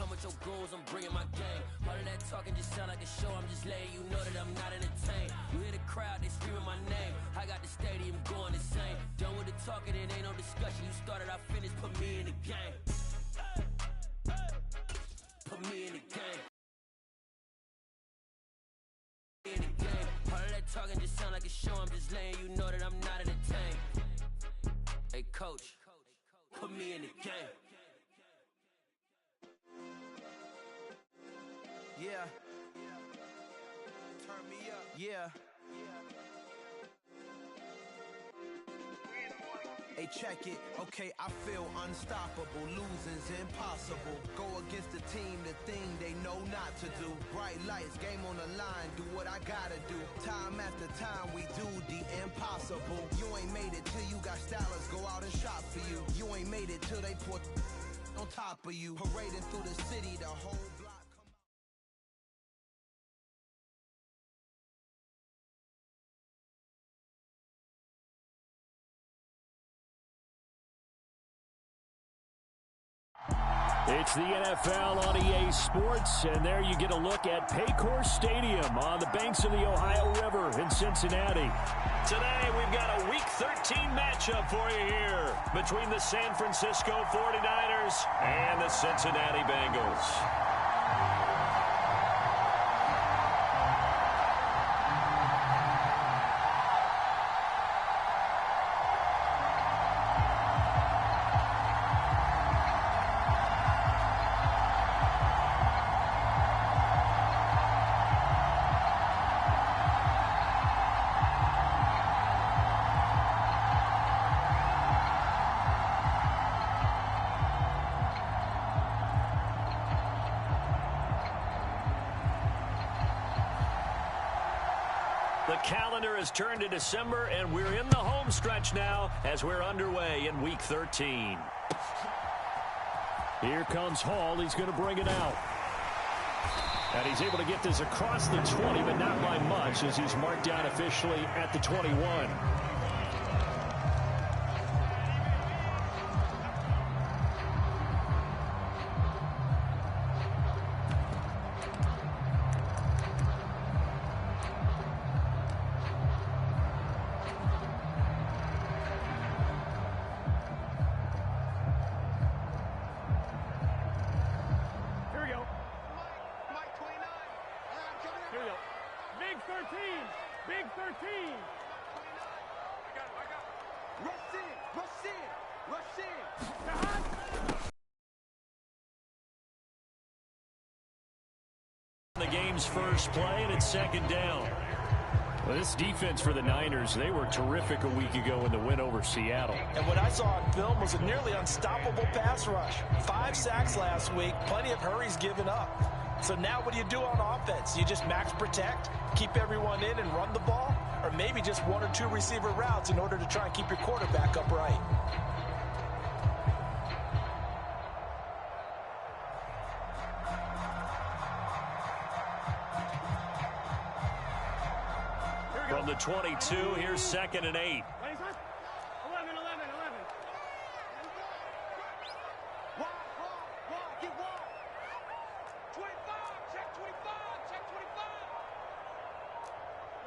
come with your goons, I'm bringing my gang. All of that talking just sound like a show, I'm just letting you know that I'm not entertained. You hear the crowd, they screaming my name. I got the stadium going insane. Done with the talking, it ain't no discussion. You started, I finished, put me in the game. Put me in the game. In the game. All of that talking just sound like a show, I'm just letting you know that I'm not entertained. Hey coach, put me in the game. Yeah. Turn me up. Yeah. Hey, check it. Okay, I feel unstoppable. Losing's impossible. Go against the team, the thing they know not to do. Bright lights, game on the line, do what I gotta do. Time after time, we do the impossible. You ain't made it till you got stylers go out and shop for you. You ain't made it till they put on top of you. Parading through the city, the whole block. It's the NFL on EA Sports, and there you get a look at Paycor Stadium on the banks of the Ohio River in Cincinnati. Today, we've got a Week 13 matchup for you here between the San Francisco 49ers and the Cincinnati Bengals. The calendar has turned to December, and we're in the home stretch now as we're underway in Week 13. Here comes Hall. He's going to bring it out. And he's able to get this across the 20, but not by much as he's marked down officially at the 21. The game's first play, and it's second down. Well, this defense for the Niners, they were terrific a week ago in the win over Seattle. And what I saw on film was a nearly unstoppable pass rush. 5 sacks last week, plenty of hurries given up. So now what do you do on offense? You just max protect, keep everyone in and run the ball, or maybe just 1 or 2 receiver routes in order to try and keep your quarterback upright. From the 22, here's 2nd and 8. 11. Get wide. 25, check 25, check 25.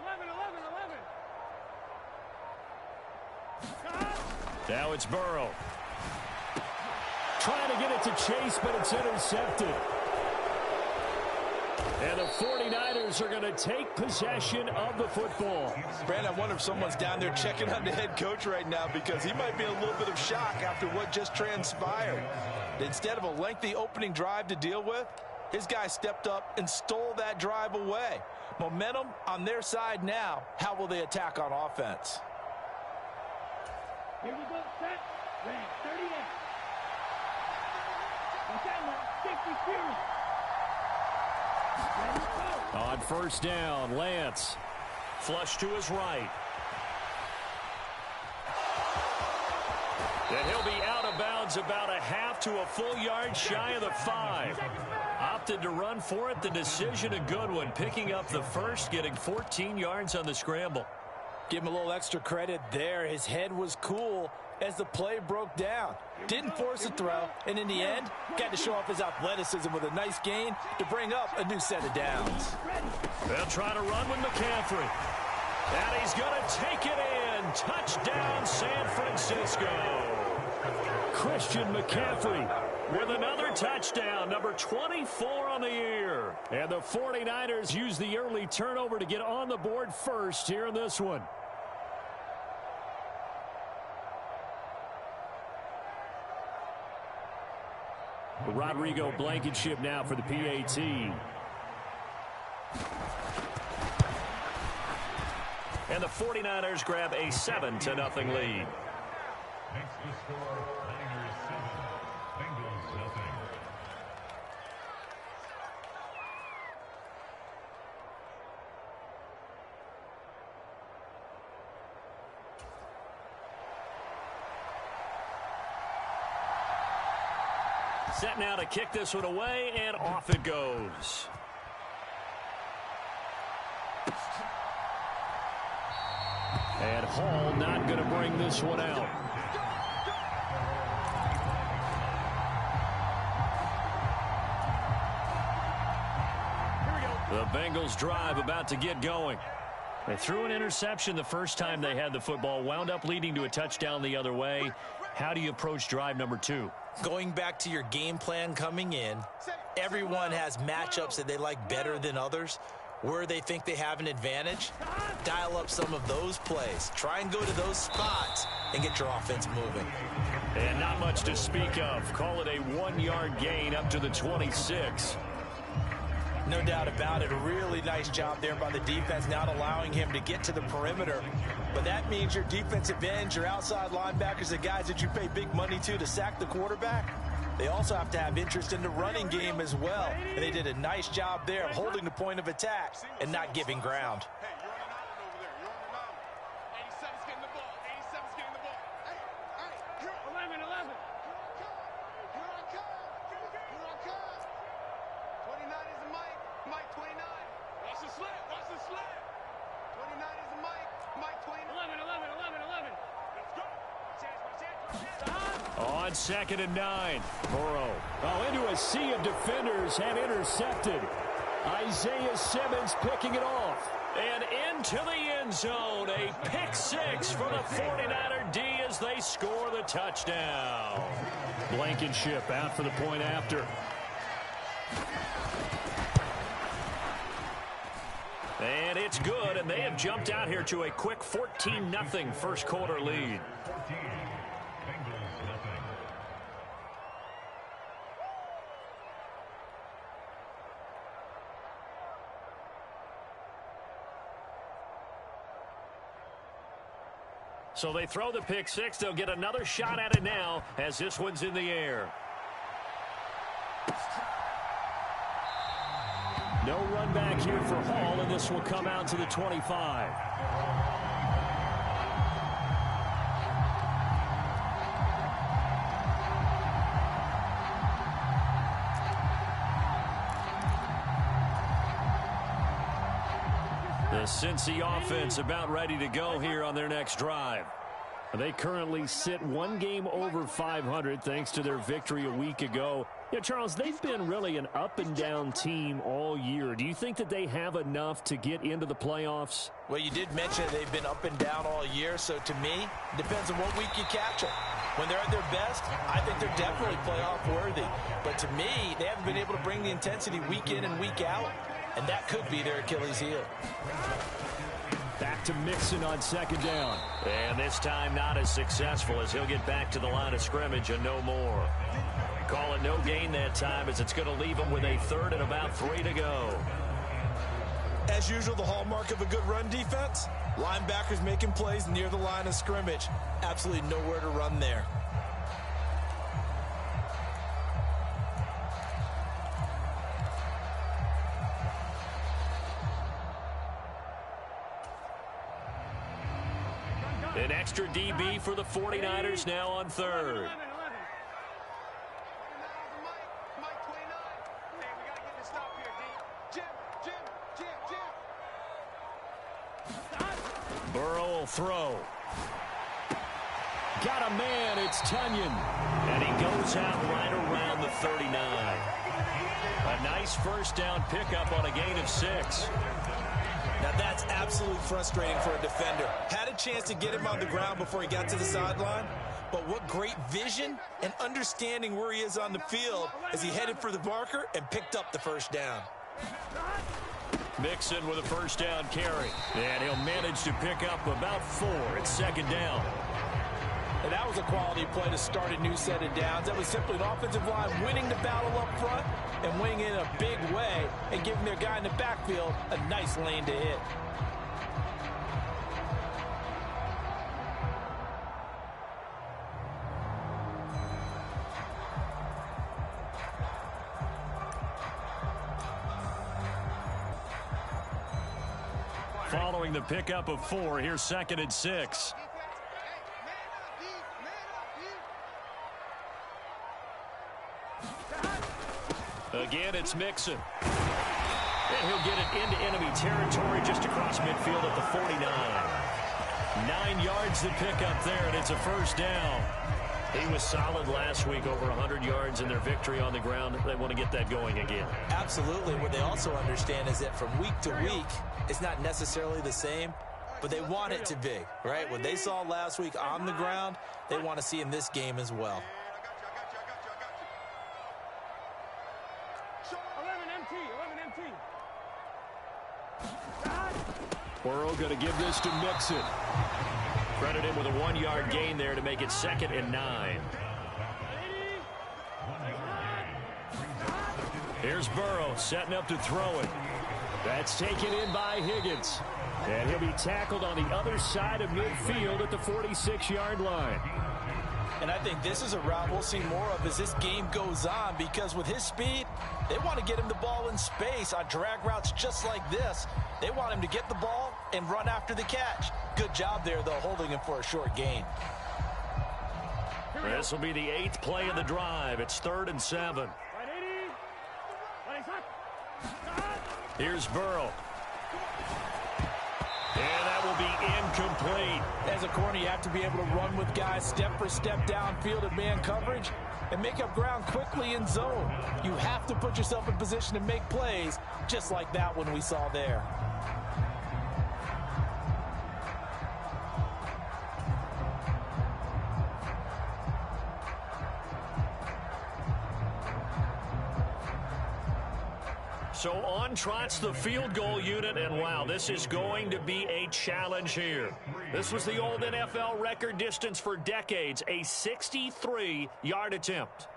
11. Now it's Burrow. Trying to get it to Chase, but it's intercepted. And the 49ers are going to take possession of the football. Brandon, I wonder if someone's down there checking on the head coach right now because he might be in a little bit of shock after what just transpired. Instead of a lengthy opening drive to deal with, his guy stepped up and stole that drive away. Momentum on their side now. How will they attack on offense? Here we go, set, ran, 38. Okay, 50 series. On first down, Lance. Flush to his right. And he'll be out of bounds about a half to a full yard shy of the 5. Opted to run for it. The decision a good one. Picking up the first, getting 14 yards on the scramble. Give him a little extra credit there. His head was cool as the play broke down. Didn't force a throw, and in the end, got to show off his athleticism with a nice gain to bring up a new set of downs. They'll try to run with McCaffrey. And he's going to take it in. Touchdown, San Francisco. Christian McCaffrey with another touchdown, number 24 on the year. And the 49ers use the early turnover to get on the board first here in this one. Rodrigo Blankenship now for the PAT. And the 49ers grab a 7-0 lead. Next to score, Niners 7, Bengals nothing. Set now to kick this one away, and off it goes. And Hall not going to bring this one out. The Bengals drive about to get going. They threw an interception the first time they had the football, wound up leading to a touchdown the other way. How do you approach drive number 2? Going back to your game plan coming in, everyone has matchups that they like better than others. Where they think they have an advantage, dial up some of those plays. Try and go to those spots and get your offense moving. And not much to speak of. Call it a 1-yard gain up to the 26. No doubt about it. A really nice job there by the defense, not allowing him to get to the perimeter. But that means your defensive ends, your outside linebackers, the guys that you pay big money to sack the quarterback, they also have to have interest in the running game as well. And they did a nice job there of holding the point of attack and not giving ground. Hey, you're on an island over there. You're on an island. 87's getting the ball. 87's getting the ball. Hey, you're 11. Here I come. 29 is a Mike. Mike 29. Watch the slant. 29 is a Mike. Mike 29. 11. Let's go. On 2nd and 9. Burrow. Into a sea of defenders and intercepted. Isaiah Simmons picking it off. And into the end zone. A pick 6 for the 49er D as they score the touchdown. Blankenship out for the point after. And it's good, and they have jumped out here to a quick 14-0 first quarter lead. 14, Bengals nothing. So they throw the pick 6. They'll get another shot at it now as this one's in the air. No run back here for Hall, and this will come out to the 25. The Cincy offense about ready to go here on their next drive. They currently sit one game over 500 thanks to their victory a week ago. Yeah, Charles, they've been really an up-and-down team all year. Do you think that they have enough to get into the playoffs? Well, you did mention they've been up and down all year, so to me, it depends on what week you catch them. When they're at their best, I think they're definitely playoff worthy. But to me, they haven't been able to bring the intensity week in and week out, and that could be their Achilles heel. Back to Mixon on 2nd down. And this time not as successful as he'll get back to the line of scrimmage and no more. Call it no gain that time as it's going to leave him with a 3rd and about 3 to go. As usual, the hallmark of a good run defense, linebackers making plays near the line of scrimmage. Absolutely nowhere to run there. An extra DB for the 49ers now on 3rd. Burrow will throw. Got a man, it's Tunyon. And he goes out right around the 39. A nice first down pickup on a gain of 6. Now that's absolutely frustrating for a defender. Had a chance to get him on the ground before he got to the sideline, but what great vision and understanding where he is on the field as he headed for the marker and picked up the first down. Mixon with a first down carry. And he'll manage to pick up about 4 at second down. And that was a quality play to start a new set of downs. That was simply an offensive line winning the battle up front and winning in a big way and giving their guy in the backfield a nice lane to hit. Following the pickup of 4, here's 2nd and 6. Again, it's Mixon. And he'll get it into enemy territory just across midfield at the 49. 9 yards to pick up there, and it's a first down. He was solid last week, over 100 yards in their victory on the ground. They want to get that going again. Absolutely. What they also understand is that from week to week, it's not necessarily the same, but they want it to be, right? What they saw last week on the ground, they want to see in this game as well. Burrow going to give this to Mixon. Credit him with a 1-yard gain there to make it 2nd and 9. Here's Burrow setting up to throw it. That's taken in by Higgins. And he'll be tackled on the other side of midfield at the 46-yard line. And I think this is a route we'll see more of as this game goes on, because with his speed, they want to get him the ball in space on drag routes just like this. They want him to get the ball and run after the catch. Good job there, though, holding him for a short gain. This will be the 8th play of the drive. It's 3rd and 7. Here's Burrow. And that will be incomplete. As a corner, you have to be able to run with guys step for step downfield at man coverage and make up ground quickly in zone. You have to put yourself in position to make plays, just like that one we saw there. So on trots the field goal unit, and wow, this is going to be a challenge here. This was the old NFL record distance for decades, a 63-yard attempt.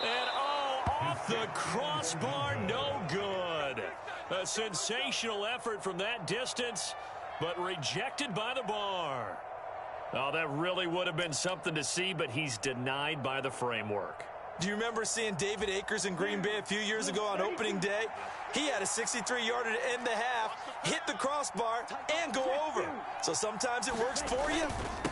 And off the crossbar, no good. A sensational effort from that distance, but rejected by the bar. Oh, that really would have been something to see, but he's denied by the framework. Do you remember seeing David Akers in Green Bay a few years ago on opening day? He had a 63-yarder to end the half, hit the crossbar, and go over. So sometimes it works for you,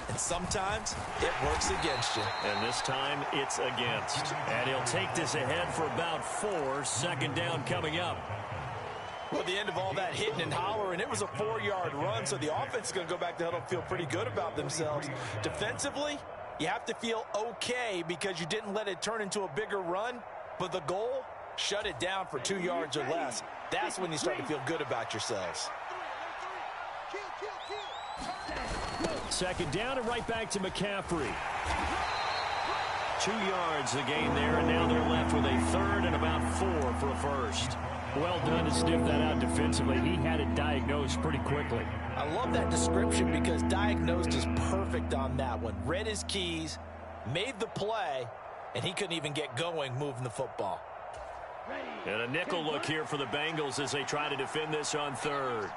and sometimes it works against you. And this time, it's against. And he'll take this ahead for about 4, 2nd down coming up. Well, at the end of all that hitting and hollering, it was a 4-yard run, so the offense is going to go back to huddle and feel pretty good about themselves. Defensively, you have to feel okay because you didn't let it turn into a bigger run, but the goal, shut it down for 2 yards or less. That's when you start to feel good about yourselves. 2nd down and right back to McCaffrey. 2 yards the gain there, and now they're left with a 3rd and about 4 for a first. Well done to sniff that out defensively. He had it diagnosed pretty quickly. I love that description because diagnosed is perfect on that one. Read his keys, made the play, and he couldn't even get going moving the football. And a nickel look here for the Bengals as they try to defend this on 3rd.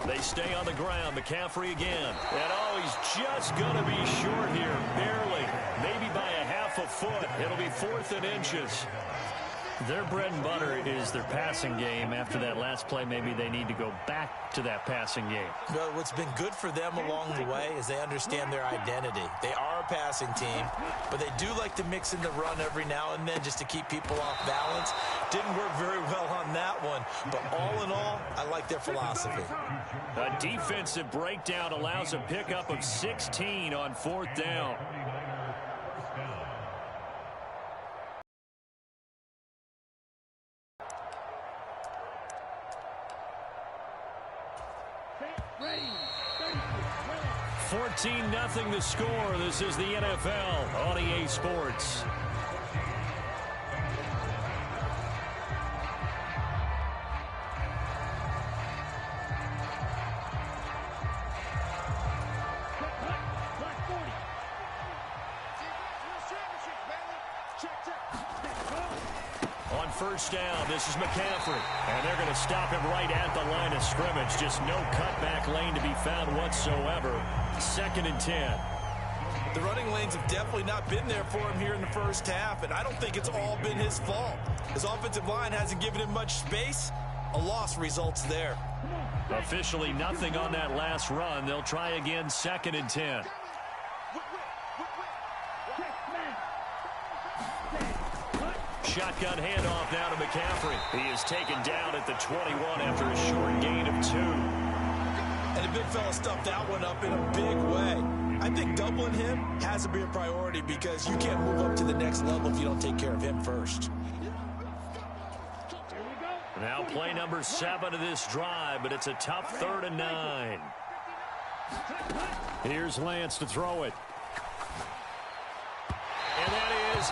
They stay on the ground. McCaffrey again. And oh, he's just going to be short here. Barely. Maybe by a half a foot. It'll be 4th and inches. Their bread and butter is their passing game. After that last play, maybe they need to go back to that passing game. Well, what's been good for them along the way is they understand their identity. They are a passing team, but they do like to mix in the run every now and then just to keep people off balance. Didn't work very well on that one, but all in all, I like their philosophy. A defensive breakdown allows a pickup of 16 on 4th down. Ready. 14-0 the score. This is the NFL on EA Sports. On first down, this is McCaffrey. And they're going to stop him right at the line of scrimmage. Just no cutback lane to be found whatsoever. 2nd and 10. The running lanes have definitely not been there for him here in the first half, and I don't think it's all been his fault. His offensive line hasn't given him much space. A loss results there. Officially nothing on that last run. They'll try again, 2nd and 10. Shotgun handoff now to McCaffrey. He is taken down at the 21 after a short gain of 2. And the big fella stuffed that one up in a big way. I think doubling him has to be a priority because you can't move up to the next level if you don't take care of him first. Now play number 7 of this drive, but it's a tough 3rd and 9. Here's Lance to throw it. And that is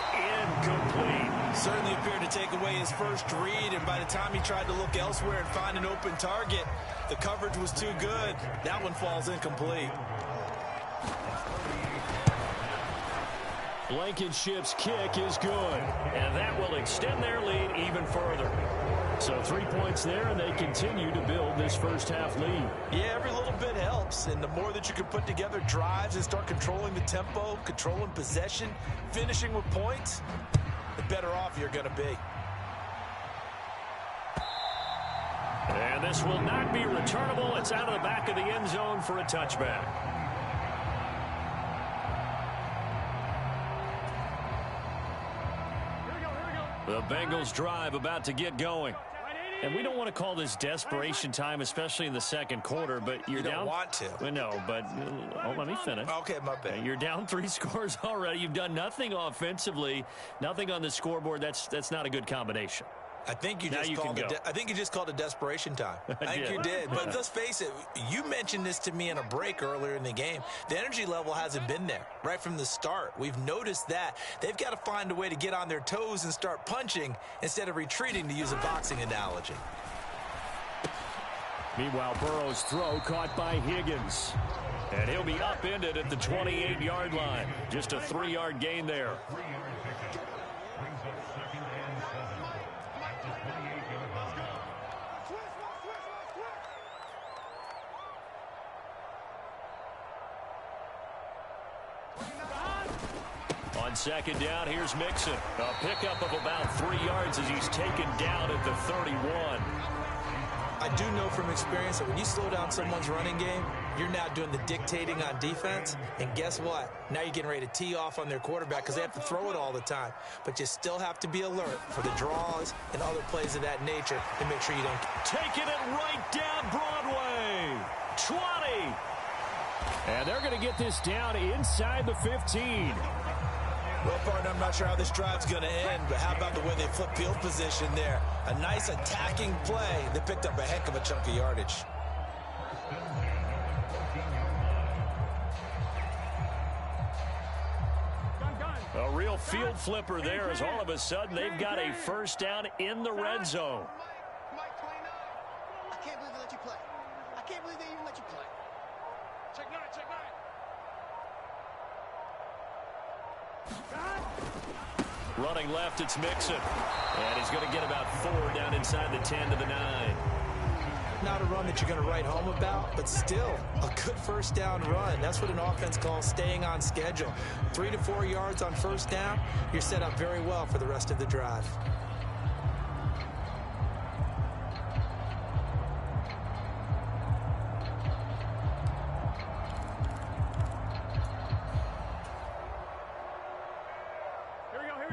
incomplete. Certainly appeared to take away his first read, and by the time he tried to look elsewhere and find an open target, the coverage was too good. That one falls incomplete. Blankenship's kick is good, and that will extend their lead even further. So 3 points there, and they continue to build this first half lead. Yeah, every little bit helps, and the more that you can put together drives and start controlling the tempo, controlling possession, finishing with points, the better off you're going to be. And this will not be returnable. It's out of the back of the end zone for a touchback. The Bengals drive about to get going. And we don't want to call this desperation time, especially in the second quarter, but you're down. You don't want to. Well, no, but let me finish. Okay, my bad. You're down 3 scores already. You've done nothing offensively, nothing on the scoreboard. That's not a good combination. I think you just called it desperation time. I think you did. But let's face it, you mentioned this to me in a break earlier in the game. The energy level hasn't been there right from the start. We've noticed that. They've got to find a way to get on their toes and start punching instead of retreating, to use a boxing analogy. Meanwhile, Burrow's throw caught by Higgins. And he'll be upended at the 28-yard line. Just a 3-yard gain there. On second down, here's Mixon. A pickup of about 3 yards as he's taken down at the 31. I do know from experience that when you slow down someone's running game, you're now doing the dictating on defense. And guess what? Now you're getting ready to tee off on their quarterback because they have to throw it all the time. But you still have to be alert for the draws and other plays of that nature to make sure you don't. Taking it right down Broadway. 20. And they're going to get this down inside the 15. Well, partner, I'm not sure how this drive's going to end, but how about the way they flip field position there? A nice attacking play. They picked up a heck of a chunk of yardage. A real field flipper there as all of a sudden they've got a first down in the red zone. I can't believe they let you play. I can't believe they even let you play. Check 9, check 9. Running left, it's Mixon. And he's going to get about 4 down inside the 10 to the 9. Not a run that you're going to write home about, but still a good first down run. That's what an offense calls staying on schedule. 3 to 4 yards on first down, you're set up very well for the rest of the drive.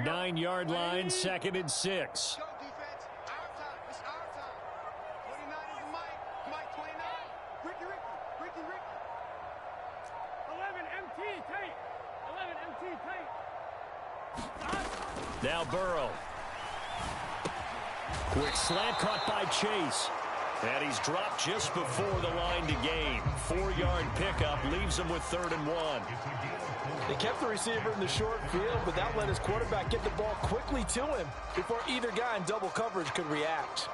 9-yard line, 2nd and 6. Go, defense. Our time. It's our time. 29 is Mike. Mike 29. Ricky. 11 MT tape. 11 MT tape. Now Burrow. Quick slant caught by Chase. And he's dropped just before the line to gain. 4-yard pickup leaves him with 3rd and 1. They kept the receiver in the short field, but that let his quarterback get the ball quickly to him before either guy in double coverage could react.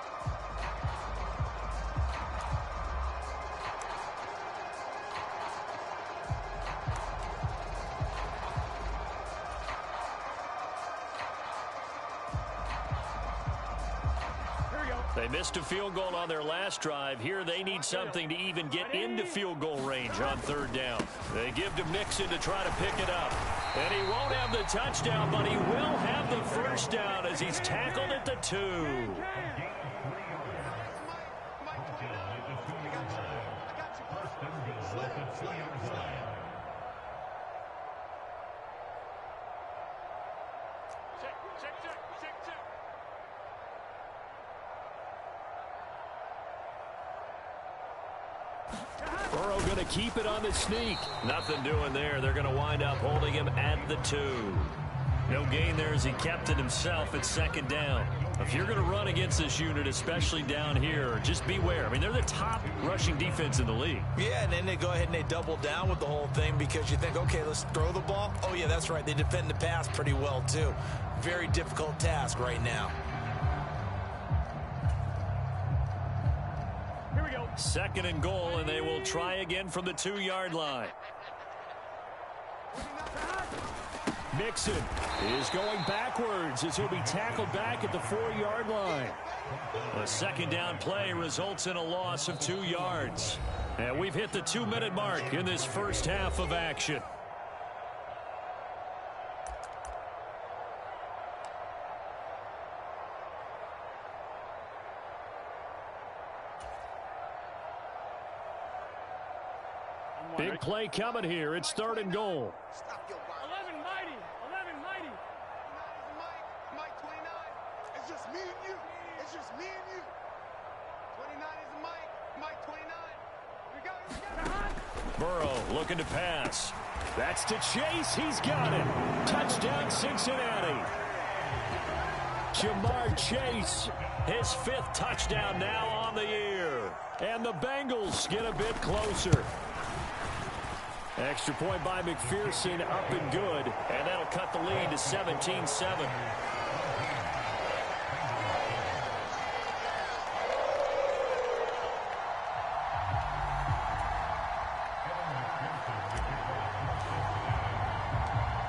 They missed a field goal on their last drive. Here they need something to even get into field goal range on 3rd down. They give to Mixon to try to pick it up. And he won't have the touchdown, but he will have the first down as he's tackled at the 2. Burrow going to keep it on the sneak. Nothing doing there. They're going to wind up holding him at the 2. No gain there as he kept it himself at 2nd down. If you're going to run against this unit, especially down here, just beware. I mean, they're the top rushing defense in the league. Yeah, and then they go ahead and they double down with the whole thing because you think, okay, let's throw the ball. Oh, yeah, that's right. They defend the pass pretty well, too. Very difficult task right now. 2nd and goal, and they will try again from the 2-yard line. Mixon is going backwards as he'll be tackled back at the 4-yard line. A 2nd down play results in a loss of 2 yards. And we've hit the 2-minute mark in this first half of action. Big play coming here. It's 3rd and goal. 11 mighty. 11 mighty. 29 is Mike 29. It's just me and you. It's just me and you. 29 is Mike 29. Here we go. Burrow looking to pass. That's to Chase. He's got it. Touchdown Cincinnati. Jamar Chase, his 5th touchdown now on the year. And the Bengals get a bit closer. Extra point by McPherson, up and good. And that'll cut the lead to 17-7.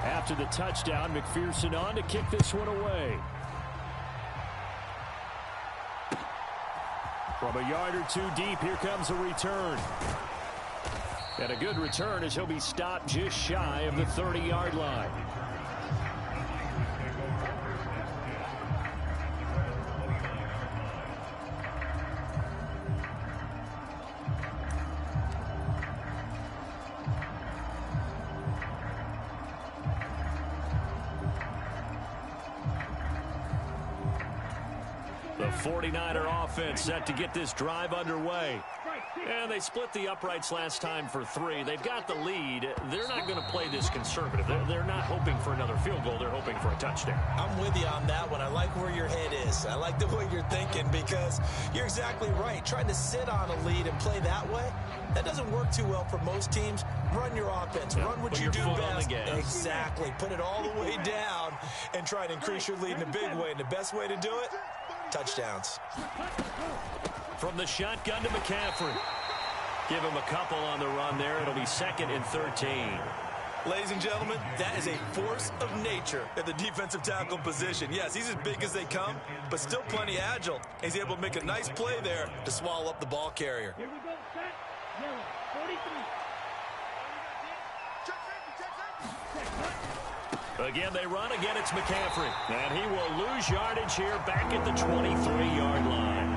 After the touchdown, McPherson on to kick this one away. From a yard or 2 deep, here comes a return. And a good return as he'll be stopped just shy of the 30-yard line. The 49er offense set to get this drive underway. And they split the uprights last time for 3. They've got the lead. They're not going to play this conservative. They're not hoping for another field goal. They're hoping for a touchdown. I'm with you on that one. I like where your head is. I like the way you're thinking because you're exactly right. Trying to sit on a lead and play that way, that doesn't work too well for most teams. Run your offense. Run what you do best. Exactly. Put it all the way down and try to increase your lead in a big way. And the best way to do it, touchdowns. From the shotgun to McCaffrey. Give him a couple on the run there. It'll be 2nd and 13. Ladies and gentlemen, that is a force of nature at the defensive tackle position. Yes, he's as big as they come, but still plenty agile. He's able to make a nice play there to swallow up the ball carrier. Here we go, set. Yellow, 43. Again, they run. Again, it's McCaffrey. And he will lose yardage here back at the 23-yard line.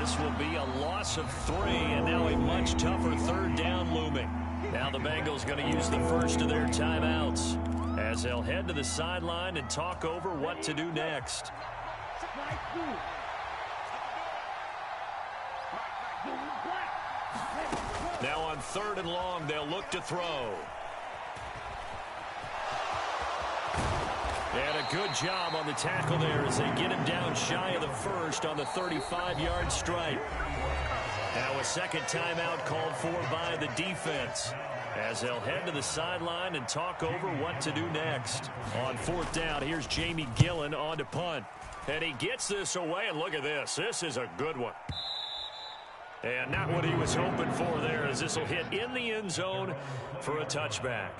This will be a loss of 3, and now a much tougher 3rd down looming. Now the Bengals going to use the first of their timeouts as they'll head to the sideline and talk over what to do next. Now on 3rd and long, they'll look to throw. And a good job on the tackle there as they get him down shy of the first on the 35-yard strike. Now a second timeout called for by the defense as they'll head to the sideline and talk over what to do next. On 4th down, here's Jamie Gillen on to punt. And he gets this away, and look at this. This is a good one. And not what he was hoping for there, as this will hit in the end zone for a touchback.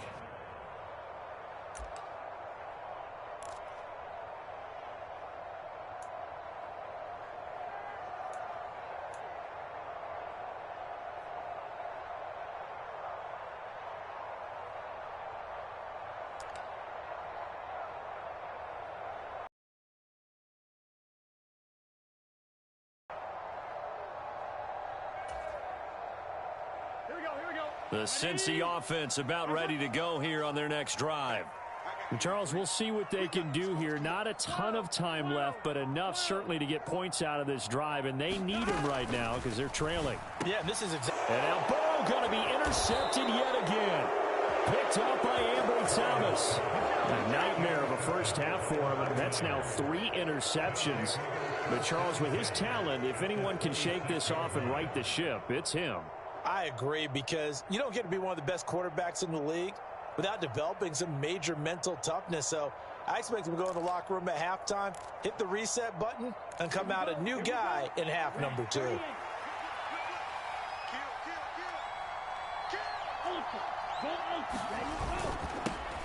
The Cincy offense about ready to go here on their next drive. And Charles, we'll see what they can do here. Not a ton of time left, but enough certainly to get points out of this drive, and they need them right now because they're trailing. Yeah, this is exactly. And now Burrow going to be intercepted yet again. Picked up by Ambry Thomas. A nightmare of a first half for him. That's now 3 interceptions. But Charles, with his talent, if anyone can shake this off and right the ship, it's him. I agree, because you don't get to be one of the best quarterbacks in the league without developing some major mental toughness. So I expect him to go in the locker room at halftime, hit the reset button, and come out a new guy in half number 2.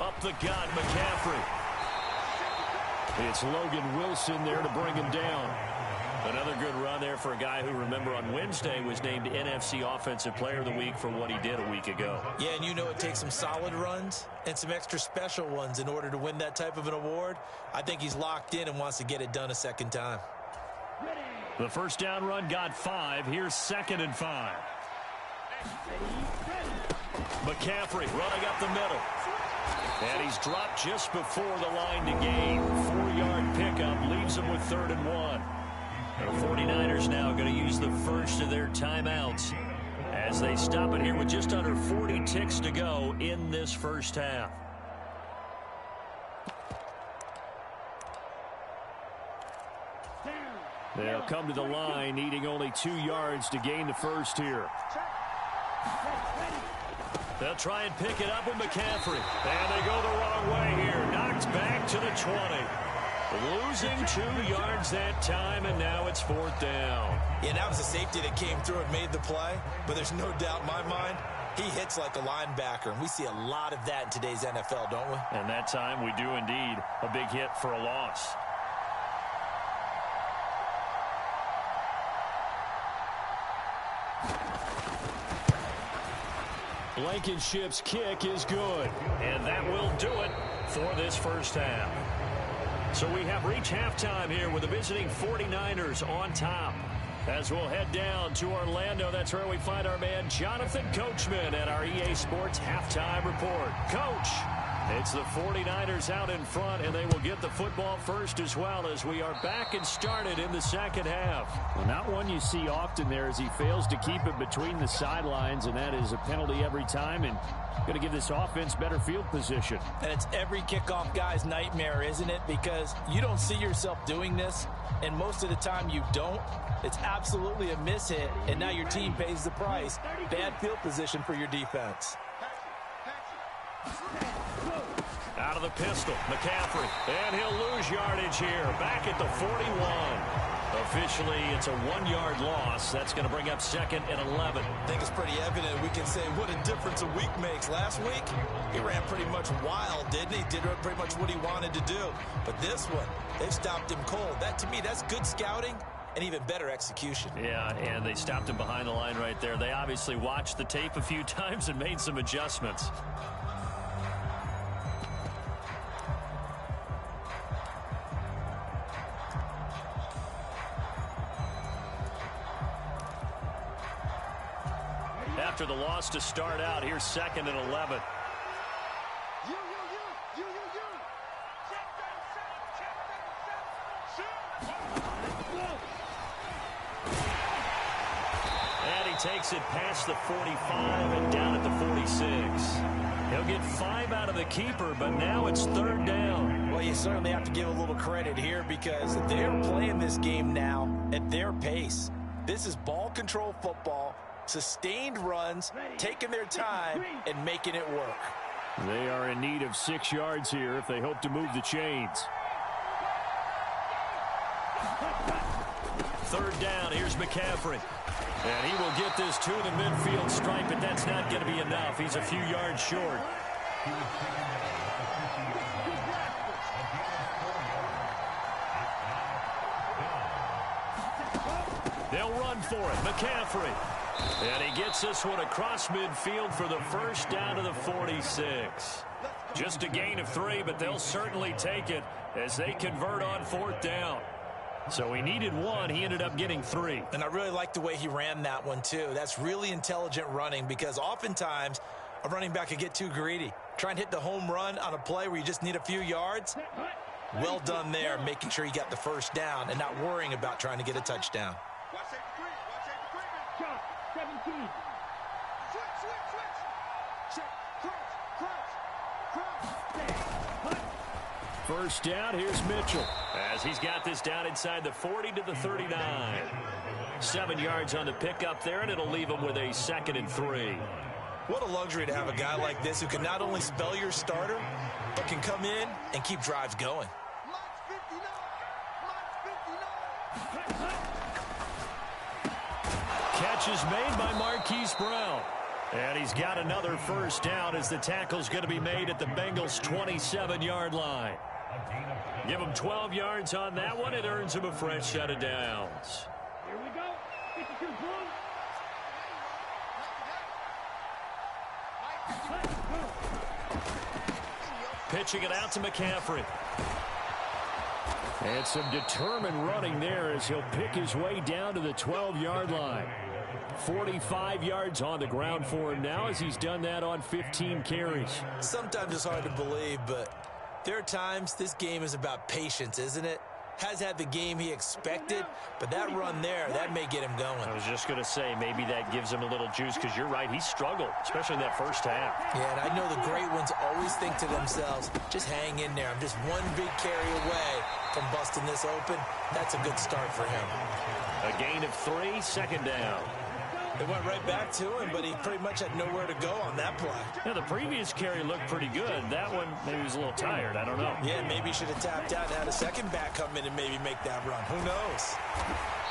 Up the gut, McCaffrey. It's Logan Wilson there to bring him down. Another good run there for a guy who, remember, on Wednesday was named NFC Offensive Player of the Week for what he did a week ago. Yeah, and you know it takes some solid runs and some extra special ones in order to win that type of an award. I think he's locked in and wants to get it done a second time. The first down run got 5. Here's 2nd and 5. McCaffrey running up the middle. And he's dropped just before the line to gain. 4-yard pickup leaves him with 3rd and 1. The 49ers now going to use the first of their timeouts as they stop it here with just under 40 ticks to go in this first half. They'll come to the line, needing only 2 yards to gain the first here. They'll try and pick it up with McCaffrey. And they go the wrong way here. Knocked back to the 20. Losing 2 yards that time, and now it's 4th down. Yeah, that was a safety that came through and made the play, but there's no doubt in my mind he hits like a linebacker, and we see a lot of that in today's NFL, don't we? And that time we do indeed. A big hit for a loss. Blankenship's kick is good. And that will do it for this first half. So we have reached halftime here with the visiting 49ers on top. As we'll head down to Orlando, that's where we find our man Jonathan Coachman at our EA Sports Halftime Report. Coach, it's the 49ers out in front, and they will get the football first as well as we are back and started in the second half. Well, not one you see often there as he fails to keep it between the sidelines, and that is a penalty every time, and going to give this offense better field position. And it's every kickoff guy's nightmare, isn't it? Because you don't see yourself doing this, and most of the time you don't. It's absolutely a mishit, and now your team pays the price. Bad field position for your defense. Out of the pistol, McCaffrey, and he'll lose yardage here. Back at the 41. Officially, it's a 1-yard loss. That's going to bring up 2nd and 11. I think it's pretty evident. We can say what a difference a week makes. Last week, he ran pretty much wild, didn't he? Did pretty much what he wanted to do. But this one, they've stopped him cold. That, to me, that's good scouting and even better execution. Yeah, and they stopped him behind the line right there. They obviously watched the tape a few times and made some adjustments. After the loss to start out, here's 2nd and 11. And he takes it past the 45 and down at the 46. He'll get 5 out of the keeper, but now it's 3rd down. Well, you certainly have to give a little credit here because they're playing this game now at their pace. This is ball control football, sustained runs, taking their time, and making it work. They are in need of 6 yards here if they hope to move the chains. 3rd down, here's McCaffrey. And he will get this to the midfield stripe, but that's not going to be enough. He's a few yards short. They'll run for it. McCaffrey. And he gets this one across midfield for the first down to the 46. Just a gain of 3, but they'll certainly take it as they convert on 4th down. So he needed 1. He ended up getting 3. And I really like the way he ran that one, too. That's really intelligent running because oftentimes a running back could get too greedy. Try and hit the home run on a play where you just need a few yards. Well done there, making sure he got the first down and not worrying about trying to get a touchdown. Watch 17. Switch. Check. Crouch. First down, here's Mitchell. As he's got this down inside the 40 to the 39. 7 yards on the pickup there, and it'll leave him with a 2nd and 3. What a luxury to have a guy like this who can not only spell your starter, but can come in and keep drives going. Catch is made by Marquise Brown. And he's got another first down as the tackle's going to be made at the Bengals' 27-yard line. Give him 12 yards on that one. It earns him a fresh set of downs. Here we go. 52 Pitching it out to McCaffrey. And some determined running there as he'll pick his way down to the 12-yard line. 45 yards on the ground for him now as he's done that on 15 carries. Sometimes it's hard to believe, but there are times this game is about patience, isn't it? Has had the game he expected, but that run there, that may get him going. I was just going to say, maybe that gives him a little juice because you're right, he struggled, especially in that first half. Yeah, and I know the great ones always think to themselves, just hang in there. I'm just one big carry away from busting this open. That's a good start for him. A gain of 3, 2nd down. They went right back to him, but he pretty much had nowhere to go on that play. Yeah, the previous carry looked pretty good. That one, maybe he was a little tired. I don't know. Yeah, maybe he should have tapped out and had a second back come in and maybe make that run. Who knows?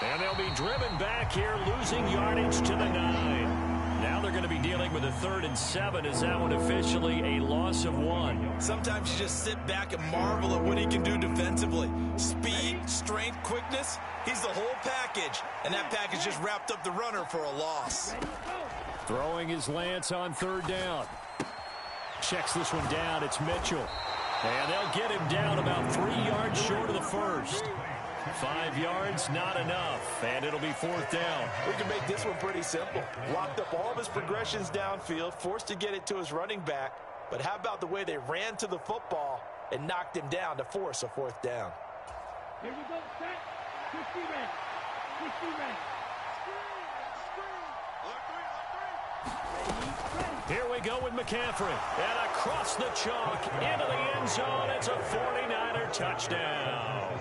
And they'll be driven back here, losing yardage to the 9. Now they're going to be dealing with a 3rd and 7. Is that one officially a loss of 1? Sometimes you just sit back and marvel at what he can do defensively. Speed, strength, quickness. He's the whole package, and that package just wrapped up the runner for a loss. Throwing his lance on 3rd down. Checks this one down. It's Mitchell. And they'll get him down about 3 yards short of the first. 5 yards, not enough, and it'll be 4th down. We can make this one pretty simple. Locked up all of his progressions downfield, forced to get it to his running back. But how about the way they ran to the football and knocked him down to force a 4th down? Here we go, set. 50 red. 50 red. Here we go with McCaffrey. And across the chalk, into the end zone. It's a 49er touchdown.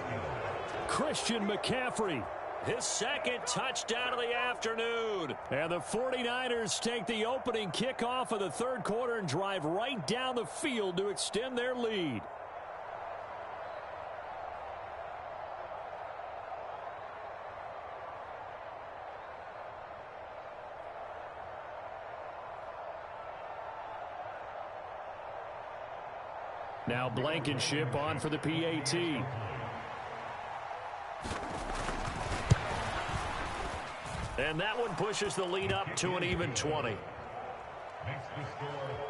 Christian McCaffrey. His 2nd touchdown of the afternoon. And the 49ers take the opening kickoff of the 3rd quarter and drive right down the field to extend their lead. Now Blankenship on for the PAT. And that one pushes the lead up to an even 20. Makes the score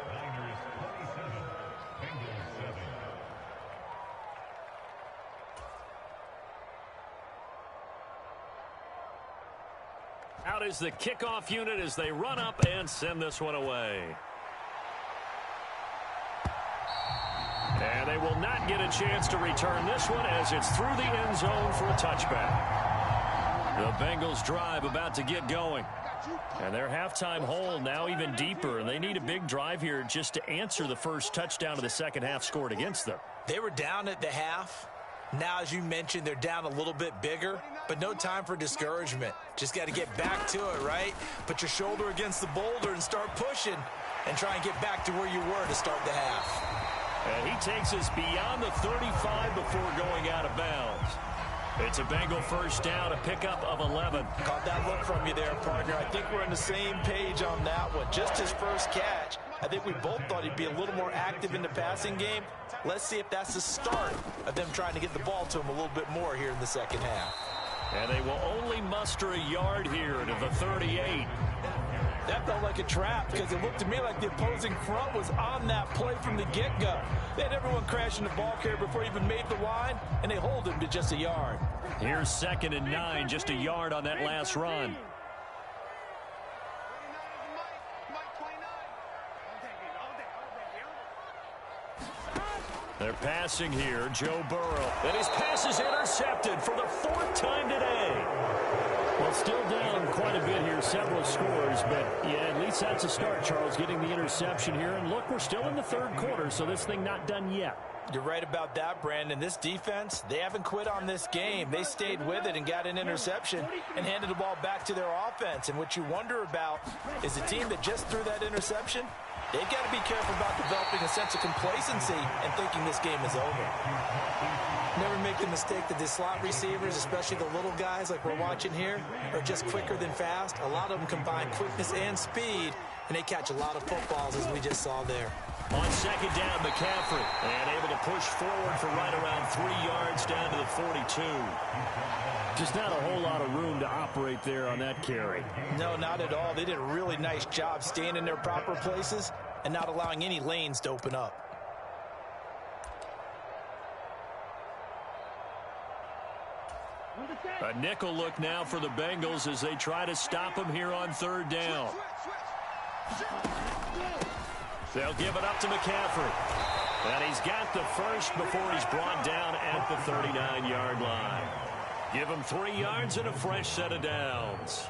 Niners 27, Bengals 7. Out is the kickoff unit as they run up and send this one away. And they will not get a chance to return this one as it's through the end zone for a touchback. The Bengals drive about to get going. And their halftime hole now even deeper, and they need a big drive here just to answer the first touchdown of the second half scored against them. They were down at the half. Now, as you mentioned, they're down a little bit bigger, but no time for discouragement. Just got to get back to it, right? Put your shoulder against the boulder and start pushing and try and get back to where you were to start the half. And he takes us beyond the 35 before going out of bounds. It's a Bengal first down, a pickup of 11. Caught that look from you there, partner. I think we're on the same page on that one. Just his first catch. I think we both thought he'd be a little more active in the passing game. Let's see if that's the start of them trying to get the ball to him a little bit more here in the second half. And they will only muster a yard here to the 38. That felt like a trap because it looked to me like the opposing front was on that play from the get-go. They had everyone crashing the ball carrier before he even made the line, and they hold him to just a yard. Here's 2nd and 9, just a yard on that last run. They're passing here, Joe Burrow. And his pass is intercepted for the 4th time today. Well, still down quite a bit here, several scores, but yeah, at least that's a start, Charles, getting the interception here. And look, we're still in the 3rd quarter, so this thing not done yet. You're right about that, Brandon. This defense, they haven't quit on this game. They stayed with it and got an interception and handed the ball back to their offense. And what you wonder about is a team that just threw that interception, they've got to be careful about developing a sense of complacency and thinking this game is over. Never make the mistake that the slot receivers, especially the little guys like we're watching here, are just quicker than fast. A lot of them combine quickness and speed, and they catch a lot of footballs, as we just saw there. On 2nd down, McCaffrey, and able to push forward for right around 3 yards down to the 42. Just not a whole lot of room to operate there on that carry. No, not at all. They did a really nice job staying in their proper places and not allowing any lanes to open up. A nickel look now for the Bengals as they try to stop him here on 3rd down. They'll give it up to McCaffrey. And he's got the first before he's brought down at the 39-yard line. Give him 3 yards and a fresh set of downs.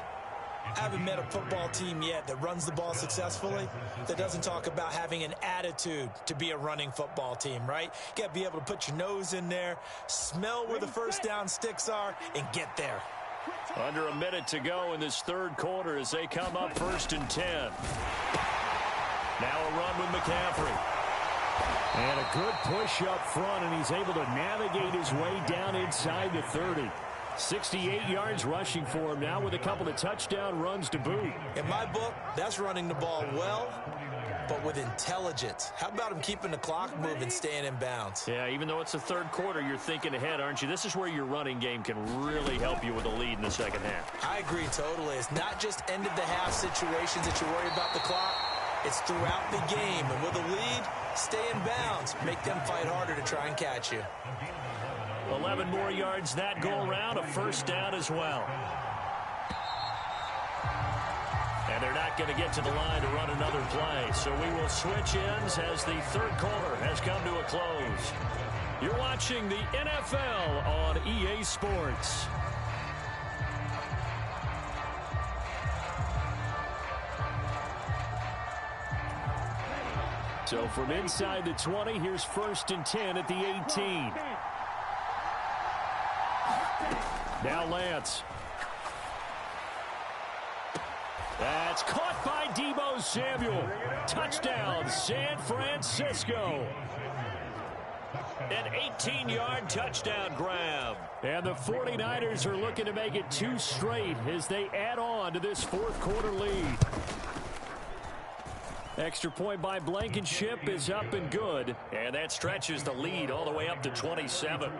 I haven't met a football team yet that runs the ball successfully that doesn't talk about having an attitude to be a running football team, right? You got to be able to put your nose in there, smell where the first down sticks are, and get there. Under a minute to go in this 3rd quarter as they come up 1st and 10. Now a run with McCaffrey. And a good push up front, and he's able to navigate his way down inside the 30. 68 yards rushing for him now with a couple of touchdown runs to boot. In my book, that's running the ball well, but with intelligence. How about him keeping the clock moving, staying in bounds? Yeah, even though it's the 3rd quarter, you're thinking ahead, aren't you? This is where your running game can really help you with a lead in the second half. I agree totally. It's not just end-of-the-half situations that you worry about the clock. It's throughout the game. And with a lead, stay in bounds. Make them fight harder to try and catch you. 11 more yards that go around, a first down as well. And they're not going to get to the line to run another play. So we will switch ends as the 3rd quarter has come to a close. You're watching the NFL on EA Sports. So from inside the 20, here's 1st and 10 at the 18. Now Lance. That's caught by Deebo Samuel. Touchdown, San Francisco. An 18-yard touchdown grab. And the 49ers are looking to make it 2 straight as they add on to this 4th quarter lead. Extra point by Blankenship is up and good. And that stretches the lead all the way up to 27.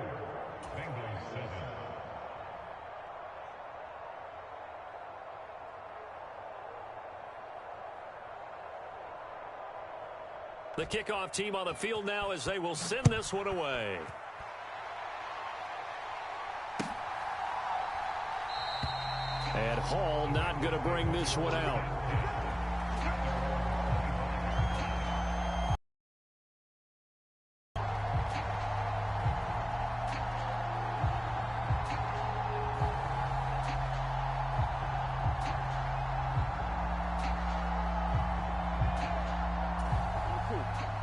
The kickoff team on the field now as they will send this one away. And Hall not going to bring this one out.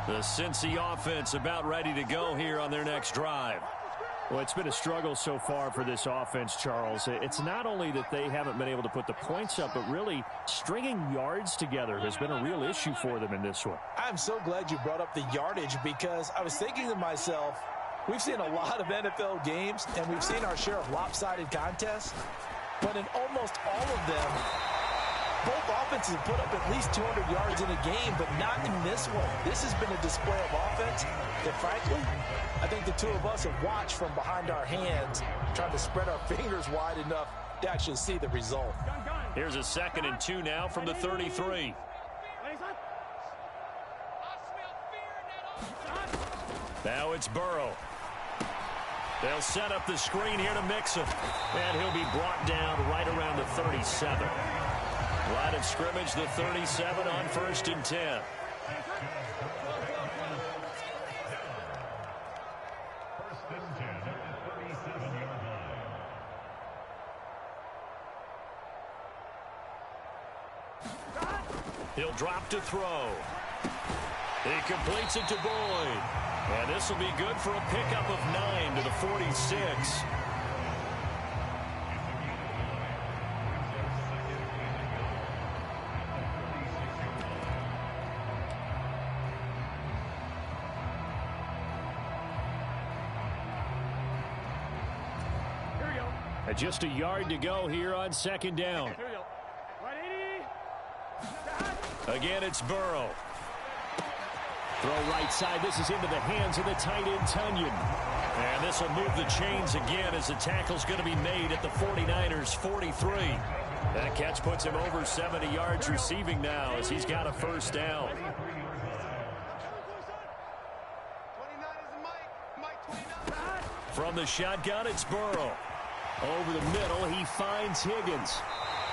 The Cincy offense about ready to go here on their next drive. Well, it's been a struggle so far for this offense, Charles. It's not only that they haven't been able to put the points up, but really stringing yards together has been a real issue for them in this one. I'm so glad you brought up the yardage because I was thinking to myself, we've seen a lot of NFL games and we've seen our share of lopsided contests, but in almost all of them, both offenses have put up at least 200 yards in a game, but not in this one. This has been a display of offense that, frankly, I think the two of us have watched from behind our hands, trying to spread our fingers wide enough to actually see the result. Here's a 2nd and 2 now from the 33. Now it's Burrow. They'll set up the screen here to Mixon, and he'll be brought down right around the 37. Line of scrimmage, the 37 on 1st and 10. He'll drop to throw. He completes it to Boyd. And this will be good for a pickup of 9 to the 46. Just a yard to go here on 2nd down. Again, it's Burrow. Throw right side. This is into the hands of the tight end, Tunyon. And this will move the chains again as the tackle's going to be made at the 49ers' 43. That catch puts him over 70 yards receiving now as he's got a 1st down. From the shotgun, it's Burrow. Over the middle, he finds Higgins.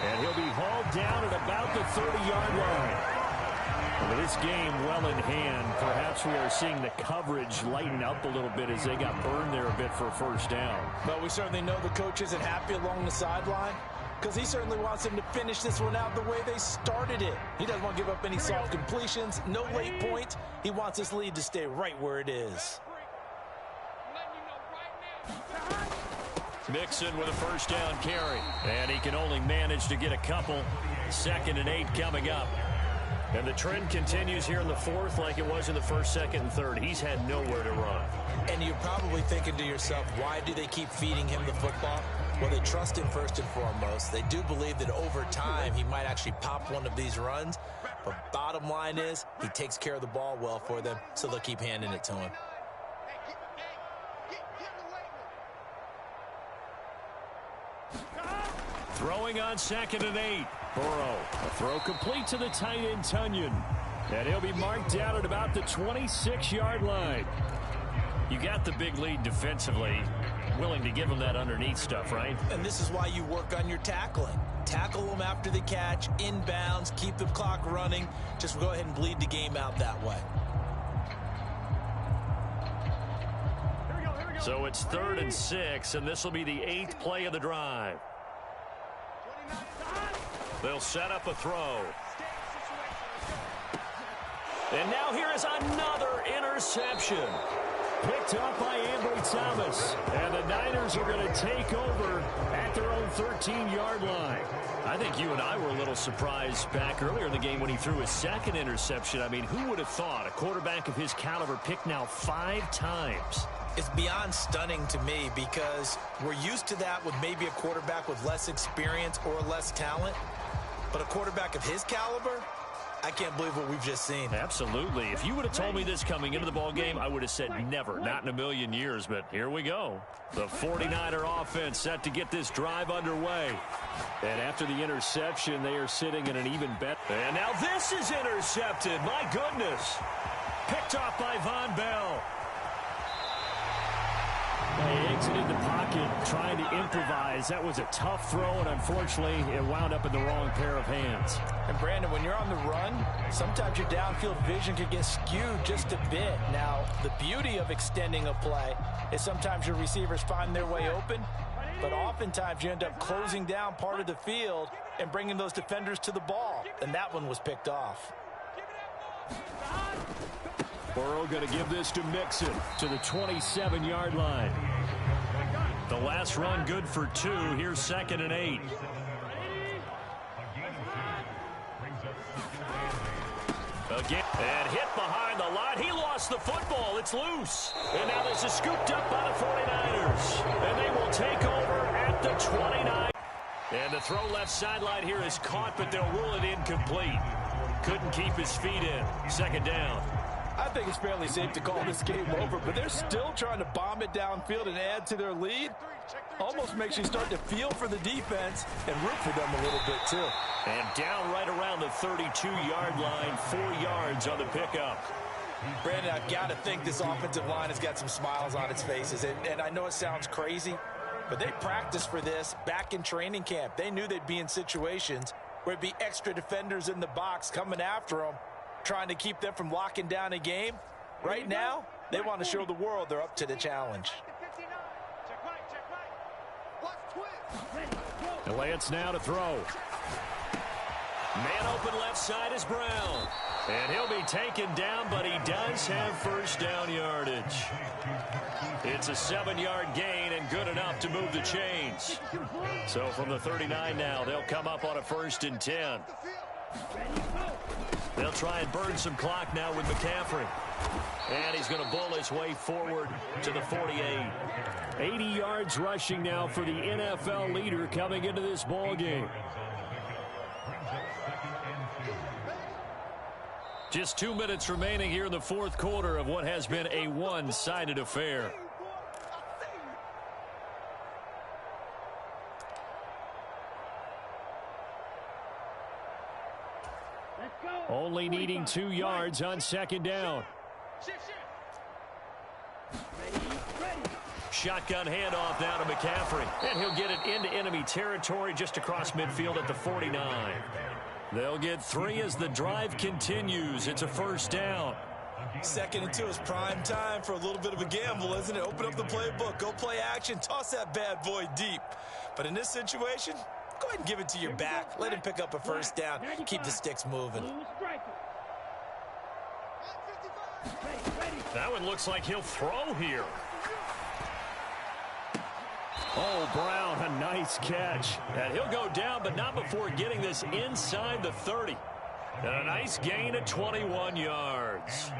And he'll be hauled down at about the 30-yard line. With this game well in hand, perhaps we are seeing the coverage lighten up a little bit as they got burned there a bit for a 1st down. But we certainly know the coach isn't happy along the sideline because he certainly wants them to finish this one out the way they started it. He doesn't want to give up any soft completions, no late points. He wants this lead to stay right where it is. Mixon with a 1st down carry. And he can only manage to get a couple. 2nd and 8 coming up. And the trend continues here in the 4th like it was in the 1st, 2nd, and 3rd. He's had nowhere to run. And you're probably thinking to yourself, why do they keep feeding him the football? Well, they trust him first and foremost. They do believe that over time he might actually pop one of these runs. But bottom line is he takes care of the ball well for them, so they'll keep handing it to him. Throwing on 2nd and 8. Burrow. A throw complete to the tight end, Tunyon. And he'll be marked down at about the 26-yard line. You got the big lead defensively. Willing to give him that underneath stuff, right? And this is why you work on your tackling. Tackle them after the catch, inbounds, keep the clock running. Just go ahead and bleed the game out that way. So it's 3rd and 6, and this will be the 8th play of the drive. They'll set up a throw. And now here is another interception. Picked up by Ambry Thomas. And the Niners are going to take over at their own 13-yard line. I think you and I were a little surprised back earlier in the game when he threw his 2nd interception. I mean, who would have thought a quarterback of his caliber picked now 5 times? It's beyond stunning to me because we're used to that with maybe a quarterback with less experience or less talent. But a quarterback of his caliber, I can't believe what we've just seen. Absolutely. If you would have told me this coming into the ball game, I would have said never, not in a million years. But here we go. The 49er offense set to get this drive underway. And after the interception, they are sitting in an even bet. And now this is intercepted. My goodness. Picked off by Von Bell. They exited the pocket trying to improvise. That was a tough throw, and unfortunately, it wound up in the wrong pair of hands. And, Brandon, when you're on the run, sometimes your downfield vision can get skewed just a bit. Now, the beauty of extending a play is sometimes your receivers find their way open, but oftentimes you end up closing down part of the field and bringing those defenders to the ball, and that one was picked off. Burrow going to give this to Mixon to the 27-yard line. The last run good for 2. Here's 2nd and 8. Again, and hit behind the line. He lost the football. It's loose. And now this is scooped up by the 49ers. And they will take over at the 29. And the throw left sideline here is caught, but they'll rule it incomplete. Couldn't keep his feet in. 2nd down. I think it's fairly safe to call this game over, but they're still trying to bomb it downfield and add to their lead. Almost makes you start to feel for the defense and root for them a little bit, too. And down right around the 32-yard line, 4 yards on the pickup. Brandon, I've got to think this offensive line has got some smiles on its faces. And I know it sounds crazy, but they practiced for this back in training camp. They knew they'd be in situations where it'd be extra defenders in the box coming after them, trying to keep them from locking down a game. Right now, they want to show the world they're up to the challenge. And Lance now to throw. Man open left side is Brown. And he'll be taken down, but he does have first down yardage. It's a 7-yard gain and good enough to move the chains. So from the 39 now, they'll come up on a 1st and 10. They'll try and burn some clock now with McCaffrey. And he's going to bull his way forward to the 48. 80 yards rushing now for the NFL leader coming into this ball game. Just 2 minutes remaining here in the 4th quarter of what has been a one-sided affair. Only needing 2 yards on 2nd down. Shotgun handoff now to McCaffrey. And he'll get it into enemy territory just across midfield at the 49. They'll get 3 as the drive continues. It's a 1st down. 2nd and 2 is prime time for a little bit of a gamble, isn't it? Open up the playbook, go play action, toss that bad boy deep. But in this situation, go ahead and give it to your back. Let him pick up a 1st down. Keep the sticks moving. That one looks like he'll throw here. Oh, Brown, a nice catch. And he'll go down, but not before getting this inside the 30. And a nice gain of 21 yards.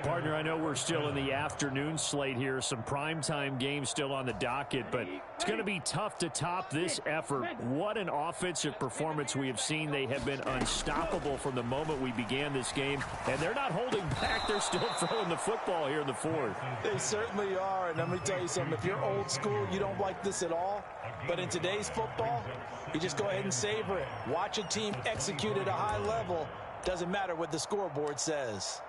Partner, I know we're still in the afternoon slate here. Some primetime games still on the docket, but it's going to be tough to top this effort. What an offensive performance we have seen. They have been unstoppable from the moment we began this game, and they're not holding back. They're still throwing the football here in the 4th. They certainly are, and let me tell you something. If you're old school, you don't like this at all. But in today's football, you just go ahead and savor it. Watch a team execute at a high level. Doesn't matter what the scoreboard says.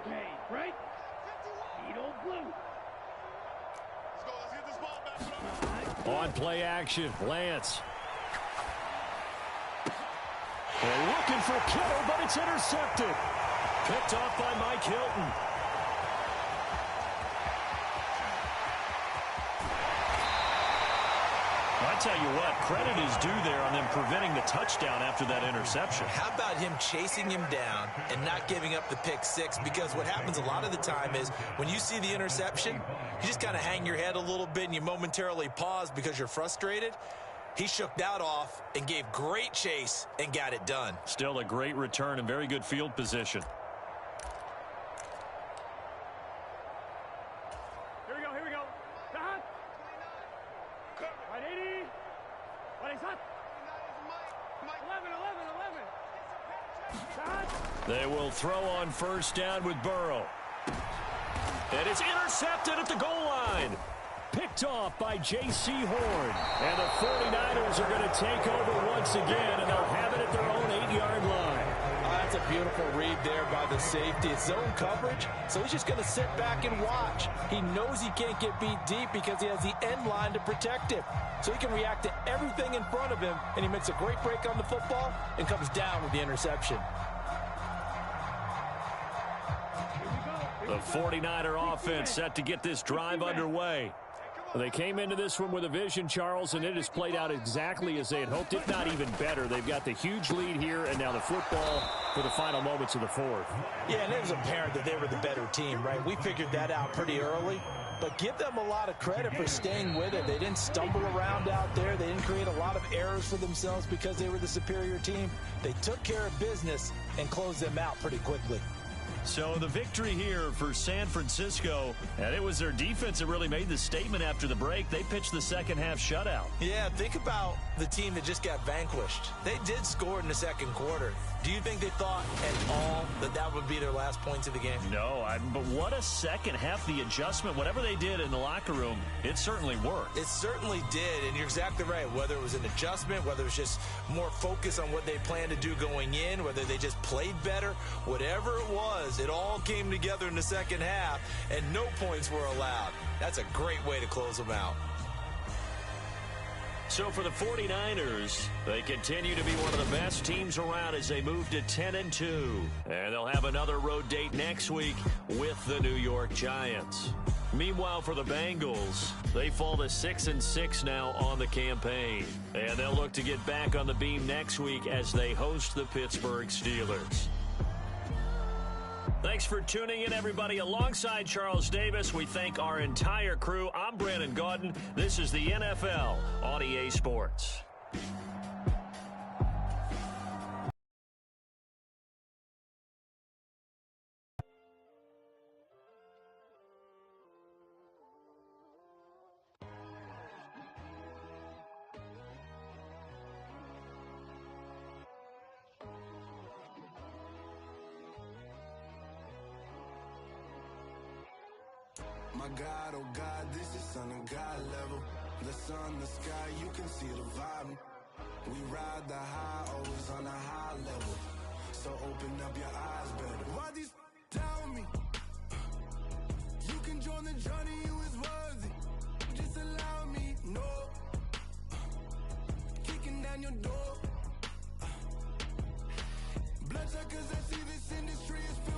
Okay, right? Need old blue. Let's go. Let's get this ball back. On play action, Lance. They're looking for Kittle, but it's intercepted. Picked off by Mike Hilton. I tell you what, credit is due there on them preventing the touchdown after that interception. How about him chasing him down and not giving up the pick 6? Because what happens a lot of the time is when you see the interception, you just kind of hang your head a little bit and you momentarily pause because you're frustrated. He shook that off and gave great chase and got it done. Still a great return and very good field position. Here we go. Stop. Right, 80. What is that? 11. They will throw on 1st down with Burrow. And it's intercepted at the goal line. Picked off by J.C. Horn. And the 49ers are going to take over once again, and they'll have it at their own 8-yard line. That's a beautiful read there by the safety. It's zone coverage, so he's just going to sit back and watch. He knows he can't get beat deep because he has the end line to protect him. So he can react to everything in front of him, and he makes a great break on the football and comes down with the interception. The 49er offense set to get this drive underway. They came into this one with a vision, Charles, and it has played out exactly as they had hoped, if not even better. They've got the huge lead here, and now the football for the final moments of the fourth. Yeah, and it was apparent that they were the better team, right? We figured that out pretty early. But give them a lot of credit for staying with it. They didn't stumble around out there. They didn't create a lot of errors for themselves because they were the superior team. They took care of business and closed them out pretty quickly. So the victory here for San Francisco, and it was their defense that really made the statement after the break. They pitched the second half shutout. Yeah, think about the team that just got vanquished. They did score in the second quarter. Do you think they thought at all that that would be their last points of the game? No, but what a second half. The adjustment, whatever they did in the locker room, it certainly worked. It certainly did, and you're exactly right. Whether it was an adjustment, whether it was just more focus on what they planned to do going in, whether they just played better, whatever it was, it all came together in the second half, and no points were allowed. That's a great way to close them out. So for the 49ers, they continue to be one of the best teams around as they move to 10-2. And they'll have another road date next week with the New York Giants. Meanwhile, for the Bengals, they fall to 6-6 now on the campaign. And they'll look to get back on the beam next week as they host the Pittsburgh Steelers. Thanks for tuning in, everybody. Alongside Charles Davis, we thank our entire crew. I'm Brandon Gaudin. This is the NFL on EA Sports. My God, oh God, this is Son of God level. The sun, the sky, you can see the vibe. We ride the high, always on a high level. So open up your eyes better. Why these tell me? You can join the journey, you is worthy. Just allow me, no. Kicking down your door. Bloodshot, cause I see this industry is filled